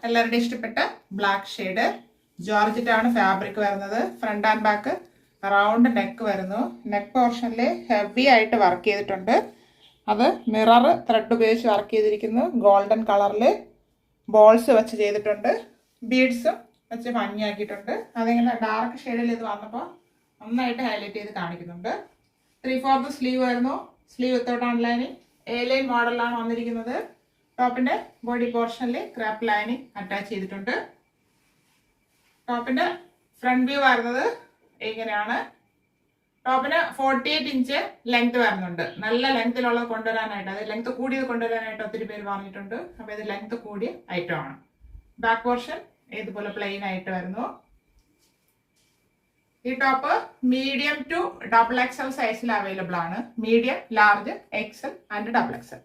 എല്ലാവരുടെയും ഇഷ്ടപ്പെട്ട black shade georgette ആണ് ഫാബ്രിക് വരുന്നത്. Front and back round neck വരുന്നു. നെക്ക് പോർഷനിൽ ഹെവി ആയിട്ട് വർക്ക് ചെയ്തിട്ടുണ്ട്. അത് മിറർ ത്രെഡ് ഉപയോഗിച്ച് വർക്ക് ചെയ്തിരിക്കുന്നു. ഗോൾഡൻ കളറിൽ ബോൾസ് വെച്ച് ചെയ്തിട്ടുണ്ട്. ബീഡ്സും വെച്ച് ഭംഗിയാക്കിയിട്ടുണ്ട്. അതിങ്ങനെ ഡാർക്ക് ഷെയ്ഡിൽ ഇത് വന്നപ്പോൾ നന്നായിട്ട് ഹൈലൈറ്റ് ചെയ്ത് കാണിക്കുന്നുണ്ട്. 3/4 സ്ലീവ് വരുന്നു. സ്ലീവ് വിത്തൗട്ട് ഓൺലൈനിങ് എ ലൈൻ മോഡലാണ് വന്നിരിക്കുന്നത്. ടോപ്പിന്റെ ബോഡി പോർഷനിൽ ക്രാപ്പ് ലൈനിങ് അറ്റാച്ച് ചെയ്തിട്ടുണ്ട്. ടോപ്പിന്റെ ഫ്രണ്ട് വ്യൂ വരുന്നത് ഇങ്ങനെയാണ്. ടോപ്പിന് 48 ഇഞ്ച് ലെങ്ത് വരുന്നുണ്ട്. നല്ല ലെങ്തിലുള്ളത് കൊണ്ടുവരാനായിട്ട്, അത് ലെങ്ത് കൂടിയത് കൊണ്ടുവരാനായിട്ട് ഒത്തിരി പേര് പറഞ്ഞിട്ടുണ്ട്. അപ്പൊ ഇത് ലെങ്ത് കൂടിയ ഐറ്റമാണ്. ബാക്ക് പോർഷൻ ഇതുപോലെ പ്ലെയിൻ ആയിട്ട് വരുന്നു. ഈ ടോപ്പ് മീഡിയം ടു XXL സൈസിൽ അവൈലബിൾ ആണ്. Medium, large, XL and XXL.